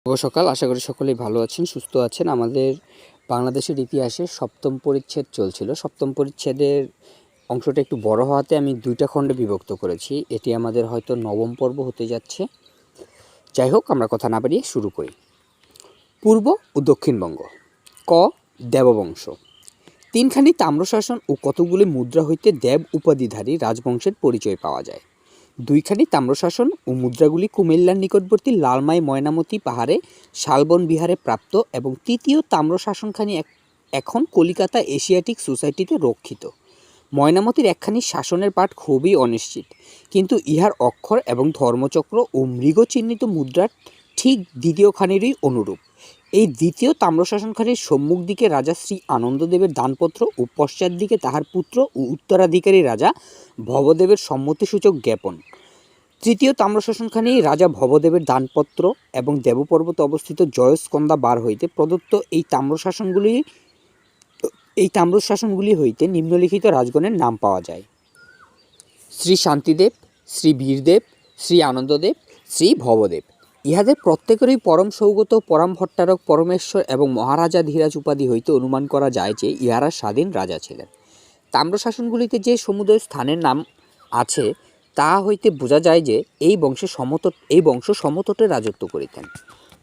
শুভ সকাল। আশা করি সকলেই ভালো আছেন, সুস্থ আছেন। আমাদের বাংলাদেশের ইতিহাসে সপ্তম পরিচ্ছেদ চলছিল। সপ্তম পরিচ্ছেদের অংশটা একটু বড় হওয়াতে আমি দুইটা খণ্ডে বিভক্ত করেছি। এটি আমাদের হয়তো নবম পর্ব হতে যাচ্ছে। যাই হোক, আমরা কথা না বাড়িয়ে শুরু করি। পূর্ব ও দক্ষিণবঙ্গ। ক. দেববংশ। তিনখানি তাম্রশাসন ও কতগুলি মুদ্রা হইতে দেব উপাধিধারী রাজবংশের পরিচয় পাওয়া যায়। দুইখানি তাম্রশাসন ও মুদ্রাগুলি কুমিল্লার নিকটবর্তী লালমাই ময়নামতি পাহাড়ে শালবন বিহারে প্রাপ্ত এবং তৃতীয় তাম্রশাসনখানি এখন কলিকাতা এশিয়াটিক সোসাইটিতে রক্ষিত। ময়নামতির একখানি শাসনের পাঠ খুবই অনিশ্চিত, কিন্তু ইহার অক্ষর এবং ধর্মচক্র ও মৃগচিহ্নিত মুদ্রার ঠিক দ্বিতীয়খানিরই অনুরূপ। এই দ্বিতীয় তাম্রশাসনখানির সম্মুখ দিকে রাজা শ্রী আনন্দদেবের দানপত্র ও পশ্চাৎ দিকে তাহার পুত্র ও উত্তরাধিকারী রাজা ভবদেবের সম্মতিসূচক জ্ঞাপন। তৃতীয় তাম্রশাসনখানি রাজা ভবদেবের দানপত্র এবং দেবপর্বতে অবস্থিত জয়স্কন্দা বার হইতে প্রদত্ত। এই তাম্রশাসনগুলি হইতে নিম্নলিখিত রাজগণের নাম পাওয়া যায়: শ্রী শান্তিদেব, শ্রী বীরদেব, শ্রী আনন্দদেব, শ্রী ভবদেব। ইহাদের প্রত্যেকেরই পরম সৌগত, পরম ভট্টারক, পরমেশ্বর এবং মহারাজাধিরাজ উপাধি হইতে অনুমান করা যায় যে ইহারা স্বাধীন রাজা ছিলেন। তাম্রশাসনগুলিতে যে সমুদয় স্থানের নাম আছে তা হইতে বোঝা যায় যে এই বংশ সমতটে রাজত্ব করিতেন।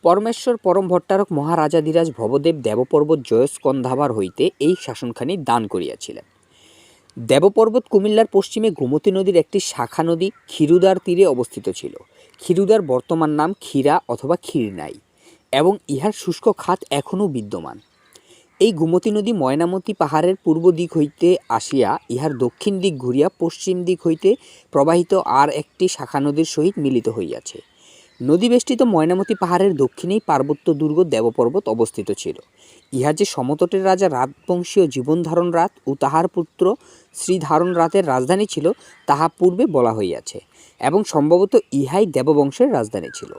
পরমেশ্বর পরম ভট্টারক মহারাজাধিরাজ ভবদেব দেবপর্বত জয়স্কন্ধাবার হইতে এই শাসনখানি দান করিয়াছিলেন। দেবপর্বত কুমিল্লার পশ্চিমে গোমতী নদীর একটি শাখা নদী ক্ষীরুদার তীরে অবস্থিত ছিল। ক্ষীরুদার বর্তমান নাম ক্ষীরা অথবা ক্ষীরনাই এবং ইহার শুষ্ক খাত এখনও বিদ্যমান। এই গোমতী নদী ময়নামতি পাহাড়ের পূর্ব দিক হইতে আসিয়া ইহার দক্ষিণ দিক ঘুরিয়া পশ্চিম দিক হইতে প্রবাহিত আর একটি শাখা নদীর সহিত মিলিত হইয়াছে। নদীবেষ্টিত ময়নামতি পাহাড়ের দক্ষিণেই পার্বত্য দুর্গ দেবপর্বত অবস্থিত ছিল। ইহা যে সমতটের রাজা রাতবংশীয় জীবনধারণ রাত ও তাহার পুত্র শ্রীধারণ রাতের রাজধানী ছিল তাহা পূর্বে বলা হইয়াছে, এবং সম্ভবত ইহাই দেববংশের রাজধানী ছিল।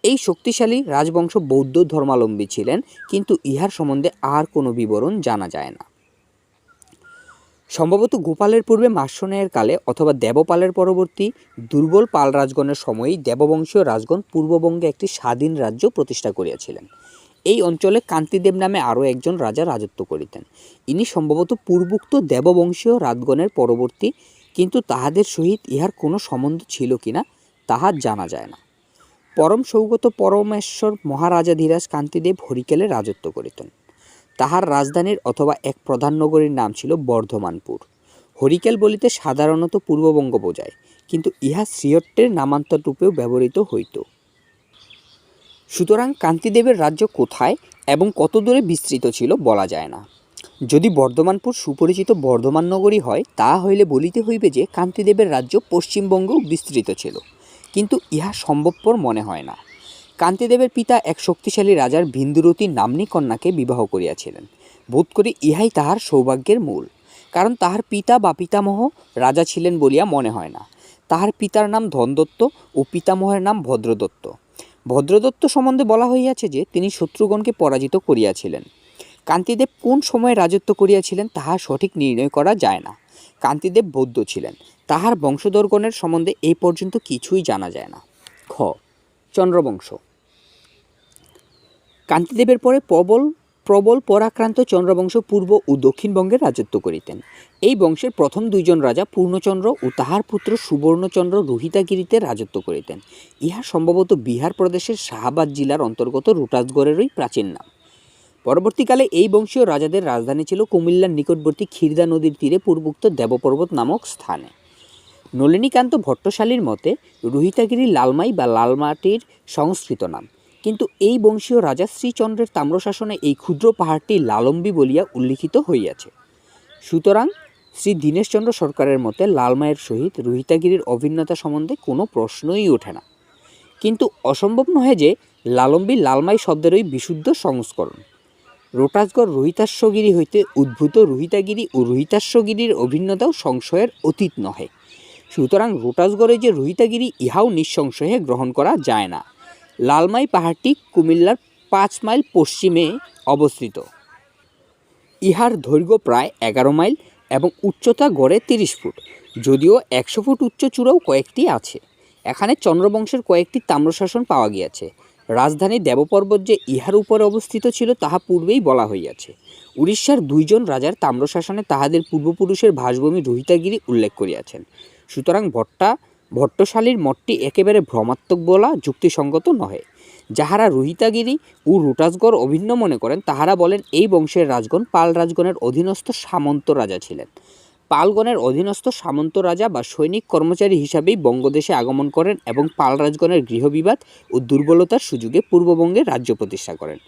এই শক্তিশালী রাজবংশ বৌদ্ধ ধর্মাবলম্বী ছিলেন, কিন্তু ইহার সম্বন্ধে আর কোনো বিবরণ জানা যায় না। সম্ভবত গোপালের পূর্বে মার্শনের কালে অথবা দেবপালের পরবর্তী দুর্বল পাল রাজগণের সময়েই দেববংশীয় রাজগণ পূর্ববঙ্গে একটি স্বাধীন রাজ্য প্রতিষ্ঠা করিয়াছিলেন। এই অঞ্চলে কান্তিদেব নামে আরও একজন রাজা রাজত্ব করিতেন। ইনি সম্ভবত পূর্বোক্ত দেববংশীয় রাজগণের পরবর্তী, কিন্তু তাহাদের সহিত ইহার কোনো সম্বন্ধ ছিল কিনা তাহা জানা যায় না। পরম সৌগত পরমেশ্বর মহারাজাধিরাজ কান্তিদেব হরিকেলে রাজত্ব করিতেন। তাহার রাজধানীর অথবা এক প্রধান নগরীর নাম ছিল বর্ধমানপুর। হরিকেল বলিতে সাধারণত পূর্ববঙ্গ বোঝায়, কিন্তু ইহা শ্রীহট্টের নামান্তর রূপেও ব্যবহৃত হইত। সুতরাং কান্তিদেবের রাজ্য কোথায় এবং কত দূরে বিস্তৃত ছিল বলা যায় না। যদি বর্ধমানপুর সুপরিচিত বর্ধমান নগরী হয়, তা হইলে বলিতে হইবে যে কান্তিদেবের রাজ্য পশ্চিমবঙ্গেও বিস্তৃত ছিল, কিন্তু ইহা সম্ভবপর মনে হয় না। কান্তিদেবের পিতা এক শক্তিশালী রাজার বিন্দুরতী নাম্নী কন্যাকে বিবাহ করিয়াছিলেন। বোধ করি ইহাই তাহার সৌভাগ্যের মূল, কারণ তাহার পিতা বা পিতামহ রাজা ছিলেন বলিয়া মনে হয় না। তাহার পিতার নাম ধনদত্ত ও পিতামহের নাম ভদ্রদত্ত। ভদ্রদত্ত সম্বন্ধে বলা হইয়াছে যে তিনি শত্রুগণকে পরাজিত করিয়াছিলেন। কান্তিদেব কোন সময়ে রাজত্ব করিয়াছিলেন তাহা সঠিক নির্ণয় করা যায় না। কান্তিদেব বৌদ্ধ ছিলেন। তাহার বংশধরগণের সম্বন্ধে এই পর্যন্ত কিছুই জানা যায় না। খ. চন্দ্রবংশ। কান্তিদেবের পরে প্রবল পরাক্রান্ত চন্দ্রবংশ পূর্ব ও দক্ষিণবঙ্গে রাজত্ব করিতেন। এই বংশের প্রথম দুইজন রাজা পূর্ণচন্দ্র ও তাহার পুত্র সুবর্ণচন্দ্র রোহিতাগিরিতে রাজত্ব করিতেন। ইহা সম্ভবত বিহার প্রদেশের শাহাবাদ জেলার অন্তর্গত রোটাসগড়েরই প্রাচীন নাম। পরবর্তীকালে এই বংশীয় রাজাদের রাজধানী ছিল কুমিল্লার নিকটবর্তী ক্ষীরদা নদীর তীরে পূর্বোক্ত দেবপর্বত নামক স্থানে। নলিনীকান্ত ভট্টশালীর মতে রোহিতাগিরি লালমাই বা লালমাটির সংস্কৃত নাম, কিন্তু এই বংশীয় রাজা শ্রীচন্দ্রের তাম্রশাসনে এই ক্ষুদ্র পাহাড়টি লালম্বী বলিয়া উল্লিখিত হইয়াছে। সুতরাং শ্রী দীনেশচন্দ্র সরকারের মতে লালমাইয়ের সহিত রোহিতাগিরির অভিন্নতা সম্বন্ধে কোনো প্রশ্নই ওঠে না। কিন্তু অসম্ভব নহে যে লালম্বী লালমাই শব্দেরই বিশুদ্ধ সংস্করণ। রোটাসগড় রোহিতাশ্বগিরি হইতে উদ্ভূত রোহিতাগিরি ও রোহিতাশ্বগিরির অভিন্নতাও সংশয়ের অতীত নহে। সুতরাং রোটাসগড়ে যে রোহিতাগিরি ইহাও নিঃসংশয়ে গ্রহণ করা যায় না। লালমাই পাহাড়টি কুমিল্লার 5 মাইল পশ্চিমে অবস্থিত। ইহার দৈর্ঘ্য প্রায় 11 মাইল এবং উচ্চতা গড়ে 30 ফুট, যদিও 100 ফুট উচ্চ চূড়াও কয়েকটি আছে। এখানে চন্দ্রবংশের কয়েকটি তাম্রশাসন পাওয়া গিয়াছে, রাজধানী দেবপর্বত যে ইহার উপরে অবস্থিত ছিল তাহা পূর্বেই বলা হইয়াছে। উড়িষ্যার 2 জন রাজার তাম্রশাসনে তাহাদের পূর্বপুরুষের ভাসভূমি রোহিতাগিরি উল্লেখ করিয়াছেন। সুতরাং ভট্টশালীর মতটি একেবারে ভ্রমাত্মক বলা যুক্তিসঙ্গত নহে। যাহারা রোহিতাগিরি ও রোটাসগড় অভিন্ন মনে করেন তাহারা বলেন এই বংশের রাজগণ পাল রাজগণের অধীনস্থ সামন্ত রাজা ছিলেন। পালগণের অধীনস্থ সামন্ত রাজা বা সৈনিক কর্মচারী হিসাবেই বঙ্গদেশে আগমন করেন এবং পাল রাজগণের গৃহবিবাদ ও দুর্বলতার সুযোগে পূর্ববঙ্গে রাজ্য প্রতিষ্ঠা করেন।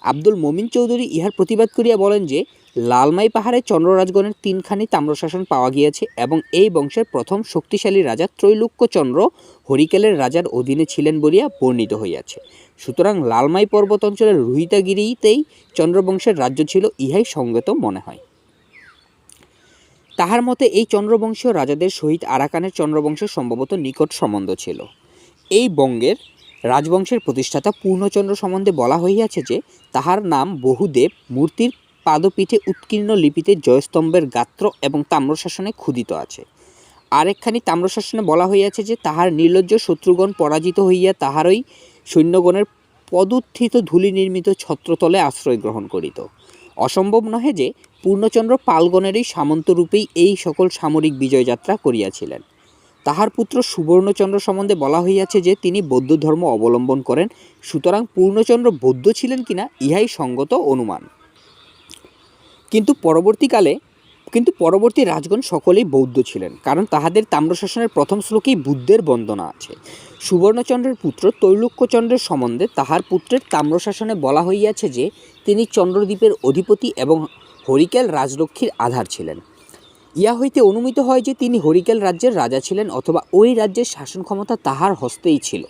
আব্দুল মমিন চৌধুরী ইহার প্রতিবাদ করিয়া বলেন যে লালমাই পাহাড়ে চন্দ্র রাজগণের 3খানি তাম্রশাসন পাওয়া গিয়েছে এবং এই বংশের প্রথম শক্তিশালী রাজা ত্রৈলোক্যচন্দ্র হরিকেলের রাজার অধীনে ছিলেন বলিয়া বর্ণিত হইয়াছে। সুতরাং লালমাই পর্বত অঞ্চলের রোহিতাগিরিতেই চন্দ্রবংশের রাজ্য ছিল, ইহাই সঙ্গত মনে হয়। তাহার মতে এই চন্দ্রবংশীয় রাজাদের সহিত আরাকানের চন্দ্রবংশের সম্ভবত নিকট সম্বন্ধ ছিল। এই বঙ্গের রাজবংশের প্রতিষ্ঠাতা পূর্ণচন্দ্র সম্বন্ধে বলা হইয়াছে যে তাহার নাম বহুদেব মূর্তির পাদপীঠে উৎকীর্ণ লিপিতে জয়স্তম্ভের গাত্র এবং তাম্রশাসনে ক্ষুদিত আছে। আরেকখানি তাম্রশাসনে বলা হইয়াছে যে তাহার নির্লজ্জ শত্রুগণ পরাজিত হইয়া তাহারই সৈন্যগণের পদুত্থিত ধূলি নির্মিত ছত্রতলে আশ্রয় গ্রহণ করিত। অসম্ভব নহে যে পূর্ণচন্দ্র পালগণেরই সামন্তরূপেই এই সকল সামরিক বিজয়যাত্রা করিয়াছিলেন। তাহার পুত্র সুবর্ণচন্দ্র সম্বন্ধে বলা হইয়াছে যে তিনি বৌদ্ধ ধর্ম অবলম্বন করেন। সুতরাং পূর্ণচন্দ্র বৌদ্ধ ছিলেন কিনা ইহাই সঙ্গত অনুমান। কিন্তু পরবর্তী রাজগণ সকলেই বৌদ্ধ ছিলেন, কারণ তাহাদের তাম্রশাসনের প্রথম শ্লোকেই বুদ্ধের বন্দনা আছে। সুবর্ণচন্দ্রের পুত্র তৈলুক্যচন্দ্রের সম্বন্ধে তাহার পুত্রের তাম্রশাসনে বলা হইয়াছে যে তিনি চন্দ্রদ্বীপের অধিপতি এবং হরিকেল রাজলক্ষ্মীর আধার ছিলেন। ইহা হইতে অনুমিত হয় যে তিনি হরিকেল রাজ্যের রাজা ছিলেন অথবা ওই রাজ্যের শাসন ক্ষমতা তাহার হস্তেই ছিল।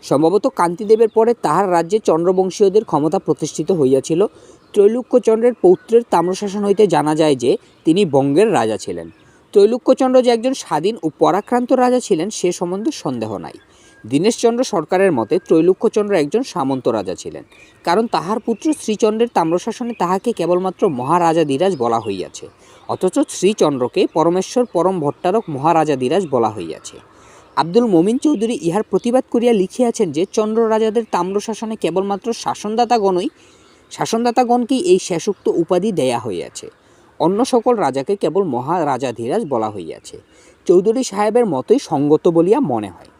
সম্ভবত কান্তিদেবের পরে তাহার রাজ্যে চন্দ্রবংশীয়দের ক্ষমতা প্রতিষ্ঠিত হইয়াছিল। ত্রৈলোক্যচন্দ্রের পৌত্রের তাম্রশাসন হইতে জানা যায় যে তিনি বঙ্গের রাজা ছিলেন। ত্রৈলোক্যচন্দ্র যে একজন স্বাধীন ও পরাক্রান্ত রাজা ছিলেন সে সম্বন্ধে সন্দেহ নাই। দীনেশচন্দ্র সরকারের মতে ত্রৈলোক্যচন্দ্র একজন সামন্ত রাজা ছিলেন, কারণ তাহার পুত্র শ্রীচন্দ্রের তাম্রশাসনে তাহাকে কেবলমাত্র মহারাজাধিরাজ বলা হইয়াছে, অথচ শ্রীচন্দ্রকে পরমেশ্বর পরম ভট্টারক মহারাজাধিরাজ বলা হইয়াছে। আব্দুল মমিন চৌধুরী ইহার প্রতিবাদ করিয়া লিখিয়াছেন যে চন্দ্র রাজাদের তাম্রশাসনে কেবলমাত্র শাসনদাতাগণকেই এই শেষোক্ত উপাধি দেয়া হইয়াছে, অন্য সকল রাজাকে কেবল মহারাজাধিরাজ বলা হইয়াছে। চৌধুরী সাহেবের মতোই সঙ্গত বলিয়া মনে হয়।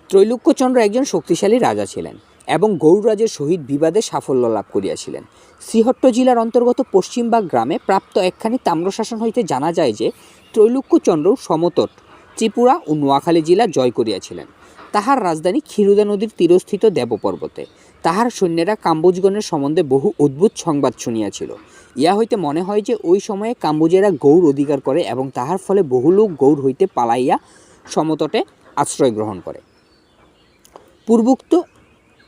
ত্রৈলোক্যচন্দ্র একজন শক্তিশালী রাজা ছিলেন এবং গৌড়রাজের সহিত বিবাদে সাফল্য লাভ করিয়াছিলেন। শ্রীহট্ট জেলার অন্তর্গত পশ্চিমবাগ গ্রামে প্রাপ্ত একখানি তাম্রশাসন হইতে জানা যায় যে ত্রৈলোক্যচন্দ্র সমতট ত্রিপুরা ও নোয়াখালী জেলা জয় করিয়াছিলেন। তাহার রাজধানী ক্ষীরোদা নদীর তীরস্থিত দেবপর্বতে। তাহার সৈন্যেরা কাম্বোজগণের সম্বন্ধে বহু অদ্ভুত সংবাদ শুনিয়াছিল। ইহা হইতে মনে হয় যে ওই সময়ে কাম্বোজেরা গৌড় অধিকার করে এবং তাহার ফলে বহু লোক গৌড় হইতে পালাইয়া সমতটে আশ্রয় গ্রহণ করে। পূর্বোক্ত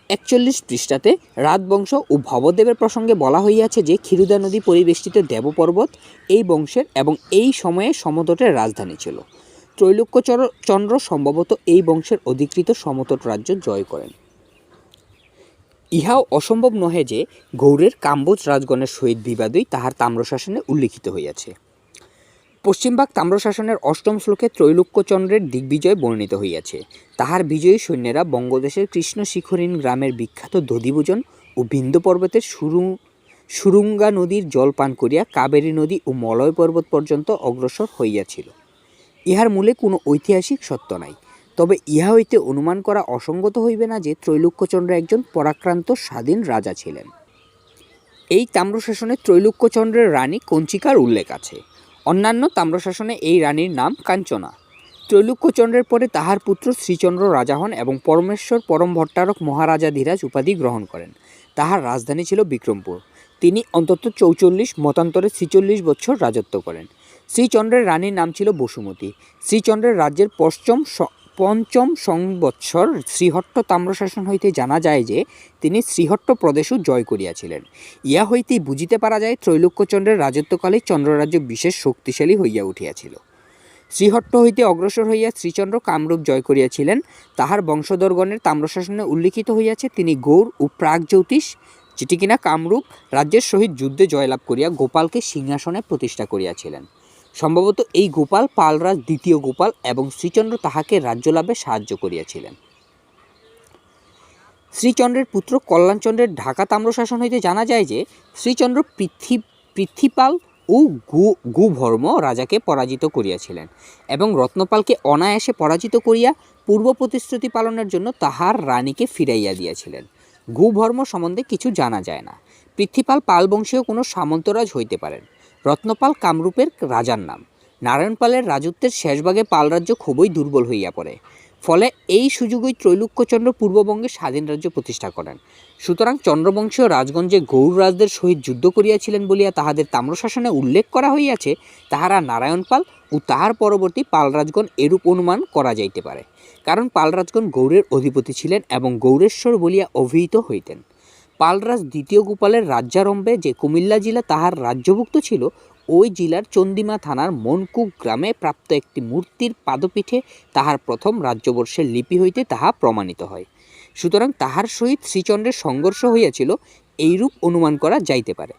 41 পৃষ্ঠাতে রাজবংশ ও ভবদেবের প্রসঙ্গে বলা হইয়াছে যে ক্ষীরোদা নদী পরিবেষ্টিত দেবপর্বত এই বংশের এবং এই সময়ে সমতটের রাজধানী ছিল। ত্রৈলোক্যচন্দ্র সম্ভবত এই বংশের অধিকৃত সমতট রাজ্য জয় করেন। ইহাও অসম্ভব নহে যে গৌড়ের কাম্বোজ রাজগণের সহিত বিবাদই তাহার তাম্রশাসনে উল্লিখিত হইয়াছে। পশ্চিমবাগ তাম্রশাসনের 8ম শ্লোকে ত্রৈলোক্যচন্দ্রের দিগ্বিজয় বর্ণিত হইয়াছে। তাহার বিজয়ী সৈন্যেরা বঙ্গদেশের কৃষ্ণশিখরিণ গ্রামের বিখ্যাত দধিভোজন ও বিন্ধ্য পর্বতের সুরুঙ্গা নদীর জল পান করিয়া কাবেরী নদী ও মলয় পর্বত পর্যন্ত অগ্রসর হইয়াছিল। ইহার মূলে কোনো ঐতিহাসিক সত্য নাই, তবে ইহা হইতে অনুমান করা অসঙ্গত হইবে না যে ত্রৈলোক্যচন্দ্র একজন পরাক্রান্ত স্বাধীন রাজা ছিলেন। এই তাম্রশাসনে ত্রৈলোক্যচন্দ্রের রানী কঞ্চিকার উল্লেখ আছে। অন্যান্য তাম্রশাসনে এই রানীর নাম কাঞ্চনা। ত্রৈলোক্যচন্দ্রের পরে তাহার পুত্র শ্রীচন্দ্র রাজা হন এবং পরমেশ্বর পরম ভট্টারক মহারাজাধিরাজ উপাধি গ্রহণ করেন। তাহার রাজধানী ছিল বিক্রমপুর। তিনি অন্তত 44 মতান্তরে 46 বছর রাজত্ব করেন। শ্রীচন্দ্রের রানীর নাম ছিল বসুমতী। শ্রীচন্দ্রের রাজ্যের পঞ্চম সংবৎসর শ্রীহট্ট তাম্রশাসন হইতে জানা যায় যে তিনি শ্রীহট্ট প্রদেশও জয় করিয়াছিলেন। ইহা হইতেই বুঝিতে পারা যায় ত্রৈলোক্যচন্দ্রের রাজত্বকালে চন্দ্ররাজ্য বিশেষ শক্তিশালী হইয়া উঠিয়াছিল। শ্রীহট্ট হইতে অগ্রসর হইয়া শ্রীচন্দ্র কামরূপ জয় করিয়াছিলেন। তাহার বংশধরগণের তাম্রশাসনে উল্লিখিত হইয়াছে তিনি গৌড় ও প্রাগজ্যোতিষ, যেটি কিনা কামরূপ রাজ্যের সহিত যুদ্ধে জয়লাভ করিয়া গোপালকে সিংহাসনে প্রতিষ্ঠা করিয়াছিলেন। সম্ভবত এই গোপাল পালরাজ দ্বিতীয় গোপাল এবং শ্রীচন্দ্র তাহাকে রাজ্যলাভে সাহায্য করিয়াছিলেন। শ্রীচন্দ্রের পুত্র কল্যাণচন্দ্রের ঢাকা তাম্রশাসন হইতে জানা যায় যে শ্রীচন্দ্র পৃথ্বীপাল ও গুভর্ম রাজাকে পরাজিত করিয়াছিলেন এবং রত্নপালকে অনায়াসে পরাজিত করিয়া পূর্ব প্রতিশ্রুতি পালনের জন্য তাহার রানীকে ফিরাইয়া দিয়াছিলেন। গুভর্ম সম্বন্ধে কিছু জানা যায় না। পৃথ্বীপাল পালবংশীয় কোনো সামন্তরাজ হইতে পারেন। রত্নপাল কামরূপের রাজার নাম। নারায়ণপালের রাজত্বের শেষভাগে পালরাজ্য খুবই দুর্বল হইয়া পড়ে। ফলে এই সুযোগই ত্রৈলোক্যচন্দ্র পূর্ববঙ্গে স্বাধীন রাজ্য প্রতিষ্ঠা করেন। সুতরাং চন্দ্রবংশীয় রাজগণ যে গৌড়রাজদের সহিত যুদ্ধ করিয়াছিলেন বলিয়া তাহাদের তাম্রশাসনে উল্লেখ করা হইয়াছে, তাহারা নারায়ণপাল ও তাহার পরবর্তী পালরাজগণ এরূপ অনুমান করা যাইতে পারে। কারণ পালরাজগণ গৌড়ের অধিপতি ছিলেন এবং গৌড়েশ্বর বলিয়া অভিহিত হইতেন। পালরাজ দ্বিতীয় গোপালের রাজ্যারম্ভে যে কুমিল্লা জেলা তাহার রাজ্যভুক্ত ছিল, ওই জেলার চন্দিমা থানার মনকুক গ্রামে প্রাপ্ত একটি মূর্তির পাদপীঠে তাহার প্রথম রাজ্যবর্ষের লিপি হইতে তাহা প্রমাণিত হয়। সুতরাং তাহার সহিত শ্রীচন্দ্রের সংঘর্ষ হইয়াছিল এইরূপ অনুমান করা যাইতে পারে,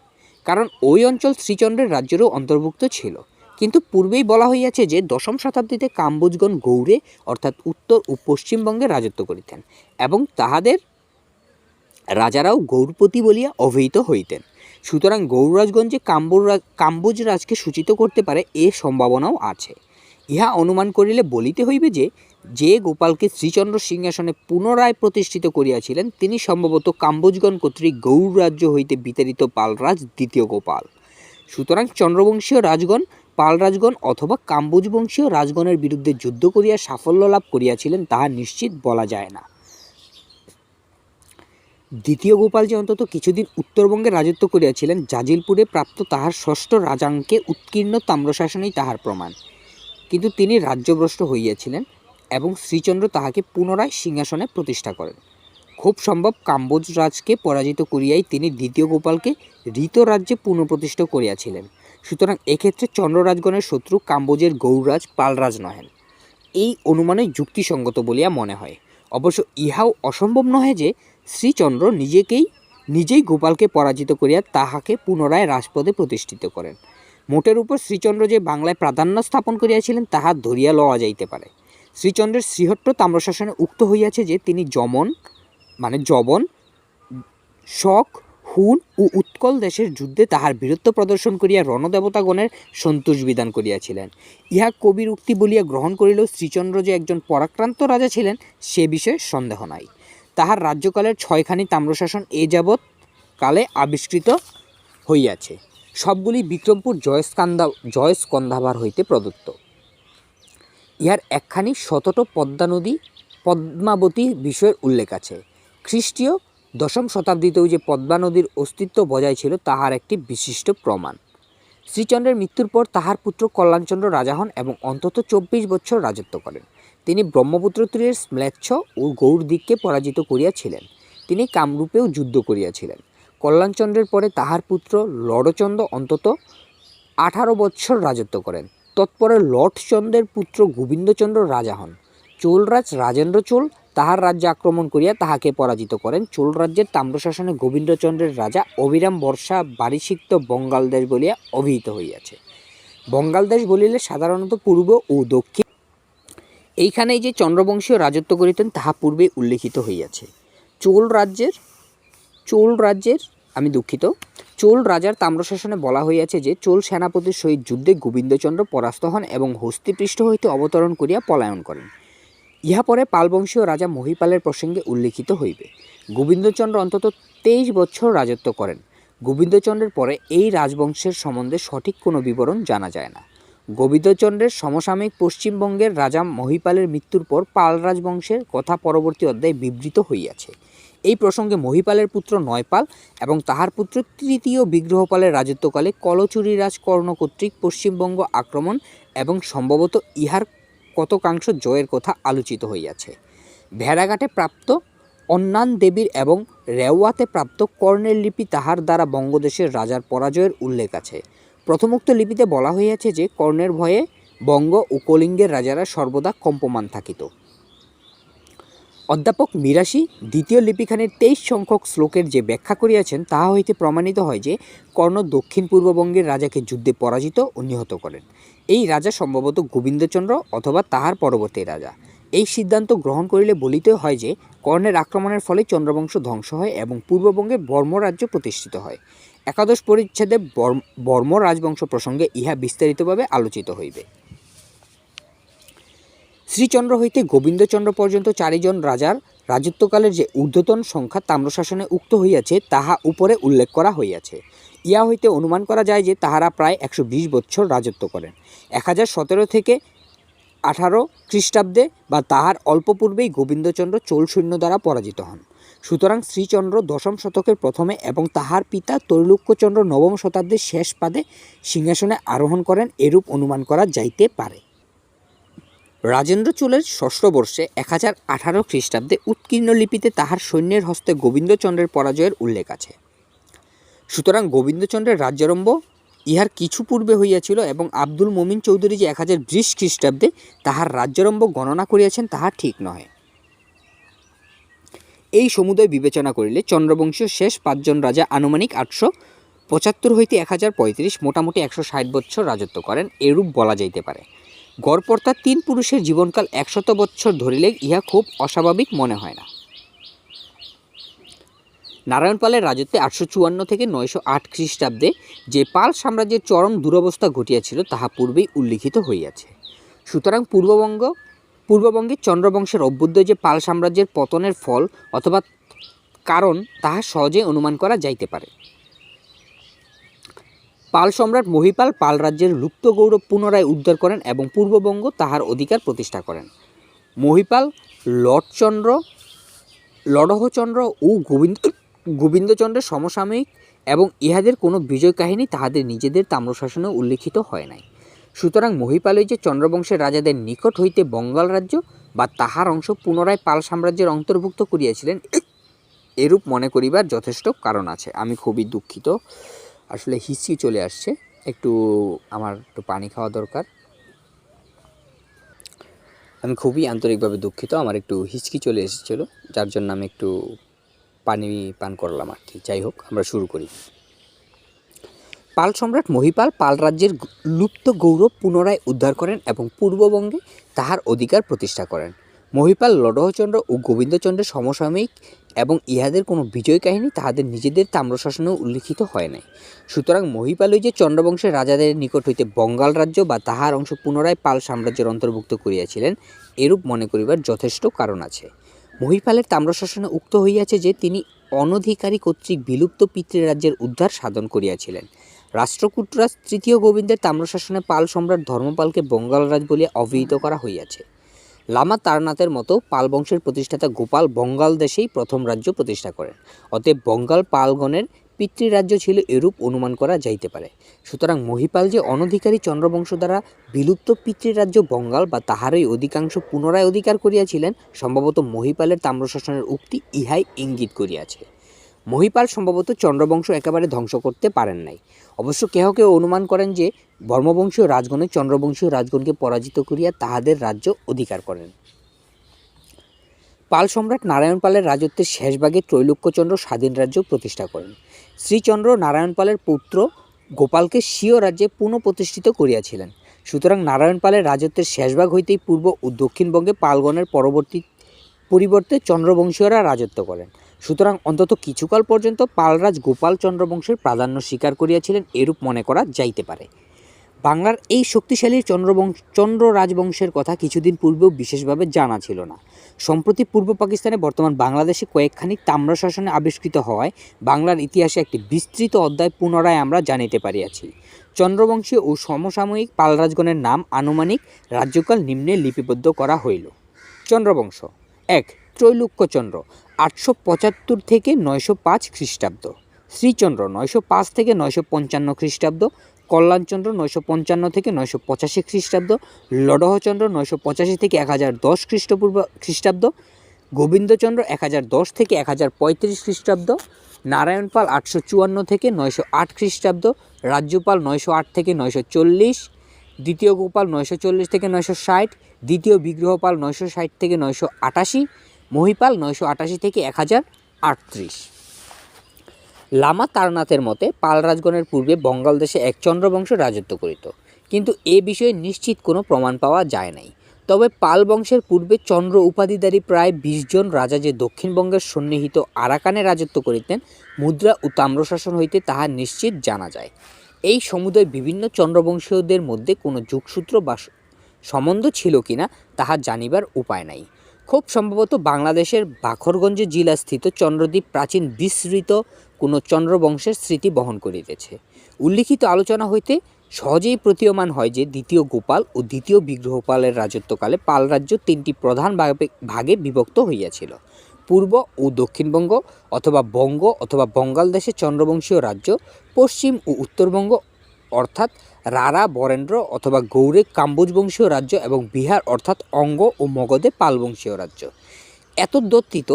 কারণ ওই অঞ্চল শ্রীচন্দ্রের রাজ্যেরও অন্তর্ভুক্ত ছিল। কিন্তু পূর্বেই বলা হইয়াছে যে দশম শতাব্দীতে কাম্বোজগণ গৌড়ে অর্থাৎ উত্তর ও পশ্চিমবঙ্গে রাজত্ব করিতেন এবং তাহাদের রাজারাও গৌড়পতি বলিয়া অভিহিত হইতেন। সুতরাং গৌড়রাজগঞ্জে কাম্বোজ রাজকে সূচিত করতে পারে এ সম্ভাবনাও আছে। ইহা অনুমান করিলে বলিতে হইবে যে যে গোপালকে শ্রীচন্দ্র সিংহাসনে পুনরায় প্রতিষ্ঠিত করিয়াছিলেন তিনি সম্ভবত কাম্বোজগণ কর্তৃক গৌড় রাজ্য হইতে বিতাড়িত পালরাজ দ্বিতীয় গোপাল। সুতরাং চন্দ্রবংশীয় রাজগণ পালরাজগণ অথবা কাম্বোজ বংশীয় রাজগণের বিরুদ্ধে যুদ্ধ করিয়া সাফল্য লাভ করিয়াছিলেন তাহা নিশ্চিত বলা যায় না। দ্বিতীয় গোপাল যে অন্তত কিছুদিন উত্তরবঙ্গে রাজত্ব করিয়াছিলেন জাজিলপুরে প্রাপ্ত তাহার ষষ্ঠ রাজাঙ্কে উৎকীর্ণ তাম্রশাসনেই তাহার প্রমাণ। কিন্তু তিনি রাজ্যভ্রষ্ট হইয়াছিলেন এবং শ্রীচন্দ্র তাহাকে পুনরায় সিংহাসনে প্রতিষ্ঠা করেন। খুব সম্ভব কাম্বোজ রাজকে পরাজিত করিয়াই তিনি দ্বিতীয় গোপালকে ঋত রাজ্যে পুনঃপ্রতিষ্ঠা করিয়াছিলেন। সুতরাং এক্ষেত্রে চন্দ্ররাজগণের শত্রু কাম্বোজের গৌড়রাজ পালরাজ নহেন। এই অনুমানে যুক্তিসঙ্গত বলিয়া মনে হয়। অবশ্য ইহাও অসম্ভব নহে যে শ্রীচন্দ্র নিজেই গোপালকে পরাজিত করিয়া তাহাকে পুনরায় রাজপদে প্রতিষ্ঠিত করেন। মোটের উপর শ্রীচন্দ্র যে বাংলায় প্রাধান্য স্থাপন করিয়াছিলেন তাহা ধরিয়া লওয়া যাইতে পারে। শ্রীচন্দ্রের শ্রীহট্ট তাম্রশাসনে উক্ত হইয়াছে যে তিনি জবন, শক, হুন ও উৎকল দেশের যুদ্ধে তাহার বীরত্ব প্রদর্শন করিয়া রণদেবতাগণের সন্তোষ বিধান করিয়াছিলেন। ইহা কবির উক্তি বলিয়া গ্রহণ করিলেও শ্রীচন্দ্র যে একজন পরাক্রান্ত রাজা ছিলেন সে বিষয়ে সন্দেহ নাই। তাহার রাজ্যকালের 6খানি তাম্রশাসন এ যাবৎ কালে আবিষ্কৃত হইয়াছে। সবগুলি বিক্রমপুর জয়স্কন্ধাভার হইতে প্রদত্ত। ইহার একখানি শতট পদ্মাবতী বিষয়ের উল্লেখ আছে। খ্রিস্টীয় দশম শতাব্দীতেও যে পদ্মা নদীর অস্তিত্ব বজায় ছিল তাহার একটি বিশিষ্ট প্রমাণ। শ্রীচন্দ্রের মৃত্যুর পর তাহার পুত্র কল্যাণচন্দ্র রাজা হন এবং অন্তত 24 বছর রাজত্ব করেন। তিনি ব্রহ্মপুত্র তীরের ম্লেচ্ছ ও গৌড়দিগকে পরাজিত করিয়াছিলেন। তিনি কামরূপেও যুদ্ধ করিয়াছিলেন। কল্যাণচন্দ্রের পরে তাহার পুত্র লডচন্দ্র অন্তত 18 বৎসর রাজত্ব করেন। তৎপরে লটচন্দ্রের পুত্র গোবিন্দচন্দ্র রাজা হন। চোলরাজ রাজেন্দ্র চোল তাহার রাজ্য আক্রমণ করিয়া তাহাকে পরাজিত করেন। চোল রাজ্যের তাম্রশাসনে গোবিন্দচন্দ্রের রাজা অবিরাম বর্ষা বারিসিক্ত বঙ্গাল দেশ বলিয়া অভিহিত হইয়াছে। বঙ্গাল দেশ বলিলে সাধারণত পূর্ব ও দক্ষিণ। এইখানেই যে চন্দ্রবংশীয় রাজত্ব করিতেন তাহা পূর্বে উল্লেখিত হইয়াছে। চোল রাজার তাম্রশাসনে বলা হইয়াছে যে চোল সেনাপতির সহিত যুদ্ধে গোবিন্দচন্দ্র পরাস্ত হন এবং হস্তিপৃষ্ঠ হইতে অবতরণ করিয়া পলায়ন করেন। ইহা পরে পালবংশীয় রাজা মহিপালের প্রসঙ্গে উল্লেখিত হইবে। গোবিন্দচন্দ্র অন্তত 23 বছর রাজত্ব করেন। গোবিন্দচন্দ্রের পরে এই রাজবংশের সম্বন্ধে সঠিক কোনো বিবরণ জানা যায় না। গোবিন্দচন্দ্রের সমসাময়িক পশ্চিমবঙ্গের রাজা মহিপালের মৃত্যুর পর পাল রাজবংশের কথা পরবর্তী অধ্যায়ে বিবৃত হইয়াছে। এই প্রসঙ্গে মহিপালের পুত্র নয়পাল এবং তাহার পুত্র তৃতীয় বিগ্রহপালের রাজত্বকালে কলচুরি রাজ কর্ণ কর্তৃক পশ্চিমবঙ্গ আক্রমণ এবং সম্ভবত ইহার কতকাংশ জয়ের কথা আলোচিত হইয়াছে। ভেড়াঘাটে প্রাপ্ত অন্যান দেবীর এবং রেওয়াতে প্রাপ্ত কর্ণের লিপি তাহার দ্বারা বঙ্গদেশের রাজার পরাজয়ের উল্লেখ আছে। প্রথমোক্ত লিপিতে বলা হইয়াছে যে কর্ণের ভয়ে বঙ্গ ও কলিঙ্গের রাজারা সর্বদা কম্পমান থাকিত। অধ্যাপক মিরাসি দ্বিতীয় লিপিখানির 23 সংখ্যক শ্লোকের যে ব্যাখ্যা করিয়াছেন তাহা হইতে প্রমাণিত হয় যে কর্ণ দক্ষিণ পূর্ববঙ্গের রাজাকে যুদ্ধে পরাজিত ও নিহত করেন। এই রাজা সম্ভবত গোবিন্দচন্দ্র অথবা তাহার পরবর্তী রাজা। এই সিদ্ধান্ত গ্রহণ করিলে বলিতে হয় যে কর্ণের আক্রমণের ফলে চন্দ্রবংশ ধ্বংস হয় এবং পূর্ববঙ্গে বর্ম রাজ্য প্রতিষ্ঠিত হয়। একাদশ পরিচ্ছেদে বর্ম রাজবংশ প্রসঙ্গে ইহা বিস্তারিতভাবে আলোচিত হইবে। শ্রীচন্দ্র হইতে গোবিন্দচন্দ্র পর্যন্ত 4 জন রাজার রাজত্বকালের যে ঊর্ধ্বতন সংখ্যা তাম্রশাসনে উক্ত হইয়াছে তাহা উপরে উল্লেখ করা হইয়াছে। ইহা হইতে অনুমান করা যায় যে তাহারা প্রায় 120 বৎসর রাজত্ব করেন। 1017 থেকে 18 খ্রিস্টাব্দে বা তাহার অল্প পূর্বেই গোবিন্দচন্দ্র চোল সৈন্য দ্বারা পরাজিত হন। সুতরাং শ্রীচন্দ্র 10ম শতকের প্রথমে এবং তাহার পিতা তৈলুক্যচন্দ্র 9ম শতাব্দীর শেষ পাদে সিংহাসনে আরোহণ করেন এরূপ অনুমান করা যাইতে পারে। রাজেন্দ্র চোলের ষষ্ঠ বর্ষে 1018 খ্রিস্টাব্দে উৎকীর্ণ লিপিতে তাহার সৈন্যের হস্তে গোবিন্দচন্দ্রের পরাজয়ের উল্লেখ আছে। সুতরাং গোবিন্দচন্দ্রের রাজ্যারম্ভ ইহার কিছু পূর্বে হইয়াছিল এবং আব্দুল মমিন চৌধুরী যে 1020 খ্রিস্টাব্দে তাহার রাজ্যারম্ভ গণনা করিয়াছেন তাহা ঠিক নহে। এই সমুদয় বিবেচনা করিলে চন্দ্রবংশীয় শেষ 5 জন রাজা আনুমানিক 875 হইতে 1035 মোটামুটি 160 বৎসর রাজত্ব করেন এরূপ বলা যাইতে পারে। গড়পড়তা 3 পুরুষের জীবনকাল 100 বৎসর ধরিলে ইহা খুব অস্বাভাবিক মনে হয় না। নারায়ণ পালের রাজত্বে 854 থেকে 908 খ্রিস্টাব্দে যে পাল সাম্রাজ্যের চরম দুরবস্থা ঘটিয়াছিল তাহা পূর্বেই উল্লিখিত হইয়াছে। সুতরাং পূর্ববঙ্গে চন্দ্রবংশের অভ্যুদয় যে পাল সাম্রাজ্যের পতনের ফল অথবা কারণ তাহা সহজে অনুমান করা যাইতে পারে। পাল সম্রাট মহিপাল পাল রাজ্যের লুপ্ত গৌরব পুনরায় উদ্ধার করেন এবং পূর্ববঙ্গ তাহার অধিকার প্রতিষ্ঠা করেন। মহিপাল লডহচন্দ্র ও গোবিন্দচন্দ্রের সমসাময়িক এবং ইহাদের কোনো বিজয় কাহিনী তাহাদের নিজেদের তাম্রশাসনে উল্লিখিত হয় নাই। সুতরাং মহিপালই যে চন্দ্রবংশের রাজাদের নিকট হইতে বঙ্গাল রাজ্য বা তাহার অংশ পুনরায় পাল সাম্রাজ্যের অন্তর্ভুক্ত করিয়াছিলেন এরূপ মনে করিবার যথেষ্ট কারণ আছে। আমি খুবই দুঃখিত, আসলে হিসি চলে আসছে, আমার একটু পানি খাওয়া দরকার। আমি খুবই আন্তরিকভাবে দুঃখিত, আমার একটু হিচকি চলে এসেছিল, যার জন্য আমি একটু পানি পান করলাম আর কি। যাই হোক, আমরা শুরু করি। পাল সম্রাট মহিপাল পাল রাজ্যের লুপ্ত গৌরব পুনরায় উদ্ধার করেন এবং পূর্ববঙ্গে তাহার অধিকার প্রতিষ্ঠা করেন। মহিপাল লডহচন্দ্র ও গোবিন্দচন্দ্রের সমসাময়িক এবং ইহাদের কোনো বিজয় কাহিনী তাহাদের নিজেদের তাম্রশাসনেও উল্লিখিত হয় নাই। সুতরাং মহিপালই যে চন্দ্রবংশের রাজাদের নিকট হইতে বঙ্গাল রাজ্য বা তাহার অংশ পুনরায় পাল সাম্রাজ্যের অন্তর্ভুক্ত করিয়াছিলেন এরূপ মনে করিবার যথেষ্ট কারণ আছে। মহিপালের তাম্রশাসনে উক্ত হইয়াছে যে তিনি অনধিকারী কর্তৃক বিলুপ্ত পিতৃরাজ্যের উদ্ধার সাধন করিয়াছিলেন। রাষ্ট্রকূটরাজ তৃতীয় গোবিন্দের তাম্রশাসনে পাল সম্রাট ধর্মপালকে বঙ্গাল রাজ বলিয়া অভিহিত করা হইয়াছে। লামা তারনাথের মতো পাল বংশের প্রতিষ্ঠাতা গোপাল বঙ্গাল দেশেই প্রথম রাজ্য প্রতিষ্ঠা করেন। অতএব বঙ্গাল পালগণের পিতৃরাজ্য ছিল এরূপ অনুমান করা যাইতে পারে। সুতরাং মহিপাল যে অনধিকারী চন্দ্রবংশ দ্বারা বিলুপ্ত পিতৃরাজ্য বঙ্গাল বা তাহারই অধিকাংশ পুনরায় অধিকার করিয়াছিলেন, সম্ভবত মহিপালের তাম্রশাসনের উক্তি ইহাই ইঙ্গিত করিয়াছে। মহিপাল সম্ভবত চন্দ্রবংশ একেবারে ধ্বংস করতে পারেন নাই। অবশ্য কেহ কেউ অনুমান করেন যে বর্মবংশীয় রাজগণে চন্দ্রবংশীয় রাজগণকে পরাজিত করিয়া তাহাদের রাজ্য অধিকার করেন। পাল সম্রাট নারায়ণ পালের রাজত্বের শেষভাগে ত্রৈলোক্যচন্দ্র স্বাধীন রাজ্য প্রতিষ্ঠা করেন। শ্রীচন্দ্র নারায়ণ পালের পুত্র গোপালকে স্বীয় রাজ্যে পুনঃপ্রতিষ্ঠিত করিয়াছিলেন। সুতরাং নারায়ণ পালের রাজত্বের শেষভাগ হইতেই পূর্ব ও দক্ষিণবঙ্গে পালগণের পরিবর্তে চন্দ্রবংশীয়রা রাজত্ব করেন। সুতরাং অন্তত কিছুকাল পর্যন্ত পালরাজ গোপাল চন্দ্রবংশের প্রাধান্য স্বীকার করিয়াছিলেন এরূপ মনে করা যাইতে পারে। বাংলার এই শক্তিশালী চন্দ্র রাজবংশের কথা কিছুদিন পূর্বেও বিশেষভাবে জানা ছিল না। সম্প্রতি পূর্ব পাকিস্তানে বর্তমান বাংলাদেশে কয়েকখানি তাম্রশাসনে আবিষ্কৃত হওয়ায় বাংলার ইতিহাসে একটি বিস্তৃত অধ্যায় পুনরায় আমরা জানিতে পারিয়াছি। চন্দ্রবংশীয় ও সমসাময়িক পালরাজগণের নাম আনুমানিক রাজ্যকাল নিম্নে লিপিবদ্ধ করা হইল। চন্দ্রবংশ: 1. ত্রৈলোক্যচন্দ্র 875 থেকে 905 খ্রিস্টাব্দ, শ্রীচন্দ্র 905 থেকে 955 খ্রিস্টাব্দ, কল্যাণচন্দ্র 955 থেকে 985 খ্রিস্টাব্দ, লডহচন্দ্র 985 থেকে 1010 খ্রিস্টাব্দ, গোবিন্দচন্দ্র 1010 থেকে 1035 খ্রিস্টাব্দ, নারায়ণপাল 854 থেকে 908 খ্রিস্টাব্দ, রাজ্যপাল 908 থেকে 940, দ্বিতীয় গোপাল 940 থেকে 960, দ্বিতীয় বিগ্রহপাল 960 থেকে 988, মহিপাল 988 থেকে 1038। লামা তারনাথের মতে পাল রাজগণের পূর্বে বঙ্গাল দেশে এক চন্দ্রবংশ রাজত্ব করিত, কিন্তু এ বিষয়ে নিশ্চিত কোনো প্রমাণ পাওয়া যায় নাই। তবে পাল বংশের পূর্বে চন্দ্র উপাধিধারী প্রায় ২০ জন রাজা যে দক্ষিণবঙ্গের সন্নিহিত আরাকানে রাজত্ব করিতেন, মুদ্রা ও তাম্রশাসন হইতে তাহা নিশ্চিত জানা যায়। এই সমুদয় বিভিন্ন চন্দ্রবংশীয়দের মধ্যে কোনো যোগসূত্র বা সম্বন্ধ ছিল কিনা তাহা জানিবার উপায় নাই। খুব সম্ভবত বাংলাদেশের বাখরগঞ্জ জেলাস্থিত চন্দ্রদ্বীপ প্রাচীন বিস্মৃত কোনো চন্দ্রবংশের স্মৃতি বহন করিতেছে। উল্লিখিত আলোচনা হইতে সহজেই প্রতীয়মান হয় যে দ্বিতীয় গোপাল ও দ্বিতীয় বিগ্রহপালের রাজত্বকালে পাল রাজ্য ৩টি প্রধান ভাগে বিভক্ত হইয়াছিল। পূর্ব ও দক্ষিণবঙ্গ অথবা বঙ্গ অথবা বঙ্গাল দেশে চন্দ্রবংশীয় রাজ্য, পশ্চিম ও উত্তরবঙ্গ অর্থাৎ রারা বরেন্দ্র অথবা গৌড়ে কাম্বোজবংশীয় রাজ্য এবং বিহার অর্থাৎ অঙ্গ ও মগধে পালবংশীয় রাজ্য। এতদ্ব্যতীত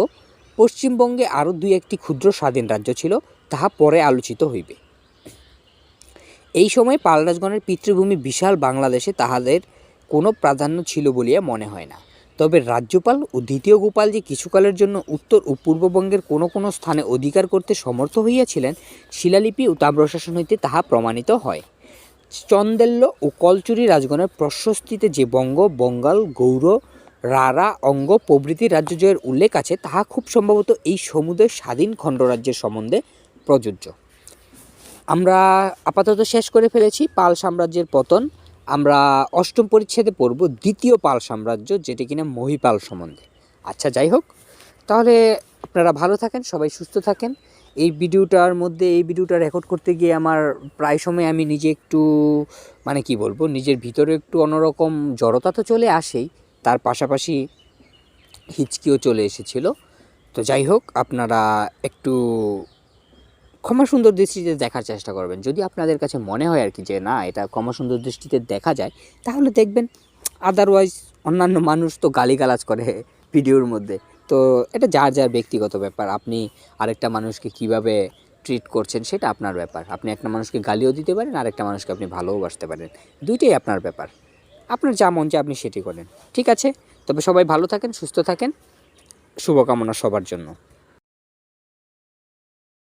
পশ্চিমবঙ্গে আরও ২-১টি ক্ষুদ্র স্বাধীন রাজ্য ছিল, তাহা পরে আলোচিত হইবে। এই সময় পাল রাজগণের পিতৃভূমি বিশাল বাংলাদেশে তাহাদের কোনো প্রাধান্য ছিল বলিয়া মনে হয় না। তবে রাজ্যপাল ও দ্বিতীয় গোপাল যে কিছুকালের জন্য উত্তর ও পূর্ববঙ্গের কোনো কোনো স্থানে অধিকার করতে সমর্থ হইয়াছিলেন, শিলালিপি ও তাম্রশাসন হইতে তাহা প্রমাণিত হয়। চন্দেল্য ও কলচুরি রাজগণের প্রশস্তিতে যে বঙ্গ, বঙ্গাল, গৌড়, রারা, অঙ্গ প্রভৃতি রাজ্য জয়ের উল্লেখ আছে, তাহা খুব সম্ভবত এই সমুদয় স্বাধীন খণ্ডরাজ্যের সম্বন্ধে প্রযোজ্য। আমরা আপাতত শেষ করে ফেলেছি পাল সাম্রাজ্যের পতন। আমরা অষ্টম পরিচ্ছেদে পড়ব দ্বিতীয় পাল সাম্রাজ্য, যেটি কিনা মহিপাল সম্বন্ধে। আচ্ছা, যাই হোক, তাহলে আপনারা ভালো থাকেন, সবাই সুস্থ থাকেন। এই ভিডিওটা রেকর্ড করতে গিয়ে আমার প্রায় সময় আমি নিজে একটু কি বলবো, নিজের ভিতরে একটু অন্যরকম জড়তা তো চলে আসেই, তার পাশাপাশি হিচকিও চলে এসেছিল। তো যাই হোক, আপনারা একটু ক্ষমা সুন্দর দৃষ্টিতে দেখার চেষ্টা করবেন। যদি আপনাদের কাছে মনে হয় আর কি যে না, এটা ক্ষমা সুন্দর দৃষ্টিতে দেখা যায়, তাহলে দেখবেন। আদারওয়াইজ অন্যান্য মানুষ তো গালিগালাজ করে ভিডিওর মধ্যে, তো এটা যার যার ব্যক্তিগত ব্যাপার। আপনি আরেকটা মানুষকে কিভাবে ট্রিট করছেন সেটা আপনার ব্যাপার। আপনি একটা মানুষকে গালিও দিতে পারেন, আরেকটা মানুষকে আপনি ভালোবাসতে পারেন, দুইটাই আপনার ব্যাপার। আপনার যা মন চায় আপনি সেটি করেন, ঠিক আছে? তবে সবাই ভালো থাকেন, সুস্থ থাকেন, শুভকামনা সবার জন্য।